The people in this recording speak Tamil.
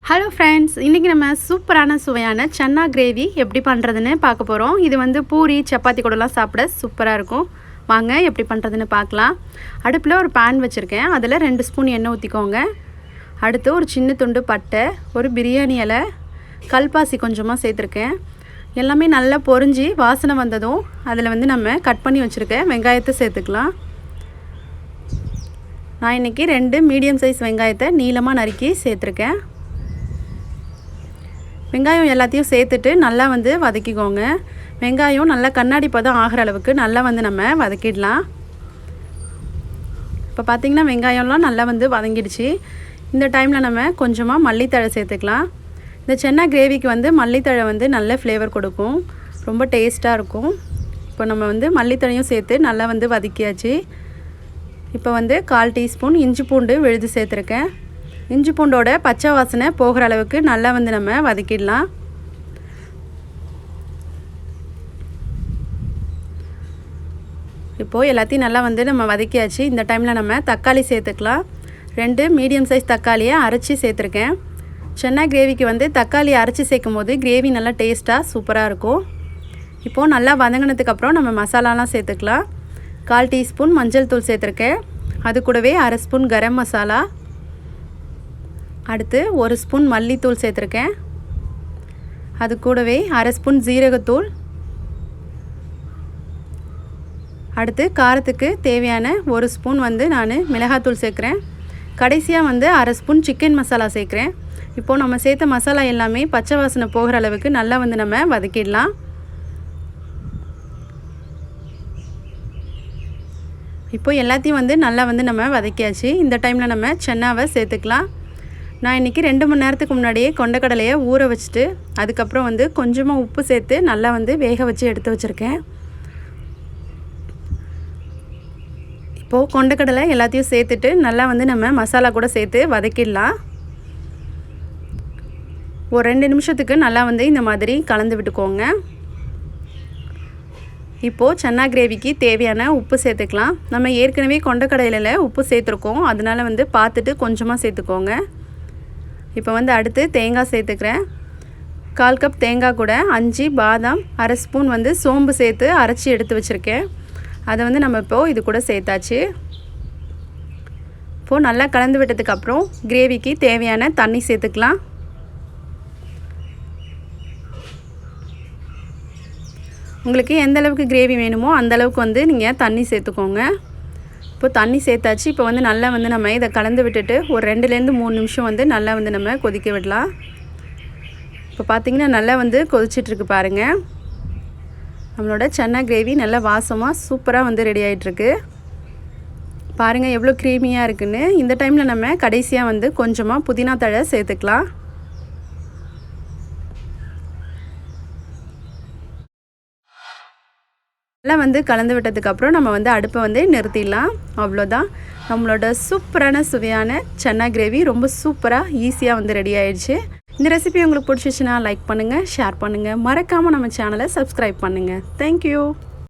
ஹலோ ஃப்ரெண்ட்ஸ், இன்றைக்கி நம்ம சூப்பரான சுவையான சன்னா கிரேவி எப்படி பண்ணுறதுன்னு பார்க்க போகிறோம். இது வந்து பூரி சப்பாத்தி கூடலாம் சாப்பிட சூப்பராக இருக்கும். வாங்க எப்படி பண்ணுறதுன்னு பார்க்கலாம். அடுப்பில் ஒரு பேன் வச்சுருக்கேன். அதில் 2 ஸ்பூன் எண்ணெய் ஊற்றிக்கோங்க. அடுத்து ஒரு சின்ன துண்டு பட்டை, ஒரு பிரியாணி இலை, கல்பாசி கொஞ்சமாக சேர்த்துருக்கேன். எல்லாமே நல்லா பொரிஞ்சு வாசனை வந்ததும் அதில் வந்து நம்ம கட் பண்ணி வச்சுருக்க வெங்காயத்தை சேர்த்துக்கலாம். நான் இன்றைக்கி 2 மீடியம் சைஸ் வெங்காயத்தை நீளமாக நறுக்கி சேர்த்துருக்கேன். வெங்காயம் எல்லாத்தையும் சேர்த்துட்டு நல்லா வந்து வதக்கிக்கோங்க. வெங்காயம் நல்லா கண்ணாடி பதம் ஆகிற அளவுக்கு நல்லா வந்து நம்ம வதக்கிடலாம். இப்போ பார்த்திங்கன்னா வெங்காயம்லாம் நல்லா வந்து வதங்கிடுச்சு. இந்த டைமில் நம்ம கொஞ்சமாக மல்லித்தழை சேர்த்துக்கலாம். இந்த சன்னா கிரேவிக்கு வந்து மல்லித்தழை வந்து நல்ல ஃப்ளேவர் கொடுக்கும், ரொம்ப டேஸ்ட்டாக இருக்கும். இப்போ நம்ம வந்து மல்லித்தழையும் சேர்த்து நல்லா வந்து வதக்கியாச்சு. இப்போ வந்து 1/4 டீஸ்பூன் இஞ்சி பூண்டு விழுது சேர்த்துருக்கேன். இஞ்சி பூண்டோட பச்சை வாசனை போகிற அளவுக்கு நல்லா வந்து நம்ம வதக்கிடலாம். இப்போது எல்லாத்தையும் நல்லா வந்து நம்ம வதக்கியாச்சு. இந்த டைமில் நம்ம தக்காளி சேர்த்துக்கலாம். 2 மீடியம் சைஸ் தக்காளியை அரைச்சி சேர்த்துருக்கேன். சன்னா கிரேவிக்கு வந்து தக்காளி அரைச்சி சேர்க்கும் போது கிரேவி நல்லா டேஸ்ட்டாக சூப்பராக இருக்கும். இப்போது நல்லா வதங்கினதுக்கப்புறம் நம்ம மசாலாலாம் சேர்த்துக்கலாம். 1/4 டீஸ்பூன் மஞ்சள் தூள் சேர்த்துருக்கேன். அது கூடவே 1/2 ஸ்பூன் கரம் மசாலா, அடுத்து 1 ஸ்பூன் மல்லித்தூள் சேர்த்துருக்கேன். அது கூடவே 1/2 ஸ்பூன் ஜீரகத்தூள், அடுத்து காரத்துக்கு தேவையான 1 ஸ்பூன் வந்து நான் மிளகாத்தூள் சேர்க்குறேன். கடைசியாக வந்து 1/2 ஸ்பூன் சிக்கன் மசாலா சேர்க்குறேன். இப்போது நம்ம சேர்த்த மசாலா எல்லாமே பச்சை வாசனை போகிற அளவுக்கு நல்லா வந்து நம்ம வதக்கிடலாம். இப்போ எல்லாத்தையும் வந்து நல்லா வந்து நம்ம வதக்கியாச்சு. இந்த டைமில் நம்ம சன்னாவை சேர்த்துக்கலாம். நான் இன்றைக்கி 2 மணி நேரத்துக்கு முன்னாடியே கொண்டக்கடலையை ஊற வச்சுட்டு அதுக்கப்புறம் வந்து கொஞ்சமாக உப்பு சேர்த்து நல்லா வந்து வேக வச்சு எடுத்து வச்சுருக்கேன். இப்போது கொண்டக்கடலை எல்லாத்தையும் சேர்த்துட்டு நல்லா வந்து நம்ம மசாலா கூட சேர்த்து வதக்கிடலாம். ஒரு 2 நிமிஷத்துக்கு நல்லா வந்து இந்த மாதிரி கலந்து விட்டுக்கோங்க. இப்போது சன்னா கிரேவிக்கு தேவையான உப்பு சேர்த்துக்கலாம். நம்ம ஏற்கனவே கொண்டக்கடலையில் உப்பு சேர்த்துருக்கோம், அதனால் வந்து பார்த்துட்டு கொஞ்சமாக சேர்த்துக்கோங்க. இப்போ வந்து அடுத்து தேங்காய் சேர்த்துக்கிறேன். 1/4 கப் தேங்காய் கூட 5 பாதாம், 1/2 ஸ்பூன் வந்து சோம்பு சேர்த்து அரைச்சி எடுத்து வச்சுருக்கேன். அதை வந்து நம்ம இப்போது இது கூட சேர்த்தாச்சு. இப்போது நல்லா கலந்து விட்டதுக்கப்புறம் கிரேவிக்கு தேவையான தண்ணி சேர்த்துக்கலாம். உங்களுக்கு எந்த அளவுக்கு கிரேவி வேணுமோ அந்தளவுக்கு வந்து நீங்கள் தண்ணி சேர்த்துக்கோங்க. இப்போ தண்ணி சேர்த்தாச்சு. இப்போ வந்து நல்லா வந்து நம்ம இதை கலந்து விட்டுட்டு ஒரு 2லேருந்து 3 நிமிஷம் வந்து நல்லா வந்து நம்ம கொதிக்க விடலாம். இப்போ பார்த்திங்கன்னா நல்லா வந்து கொதிச்சிட்ருக்கு பாருங்கள். நம்மளோட சன்னா கிரேவி நல்லா வாசமாக சூப்பராக வந்து ரெடி ஆகிட்டுருக்கு. பாருங்கள் எவ்வளோ க்ரீமியாக இருக்குன்னு. இந்த டைமில் நம்ம கடைசியாக வந்து கொஞ்சமாக புதினா தழை சேர்த்துக்கலாம். நல்லா வந்து கலந்து விட்டதுக்கப்புறம் நம்ம வந்து அடுப்பை வந்து நிறுத்திடலாம். அவ்வளோதான், நம்மளோட சூப்பரான சுவையான சன்னா கிரேவி ரொம்ப சூப்பராக ஈஸியாக வந்து ரெடி ஆயிடுச்சு. இந்த ரெசிபி உங்களுக்கு பிடிச்சிச்சுன்னா லைக் பண்ணுங்கள், ஷேர் பண்ணுங்கள், மறக்காமல் நம்ம சேனலை சப்ஸ்கிரைப் பண்ணுங்கள். தேங்க்யூ.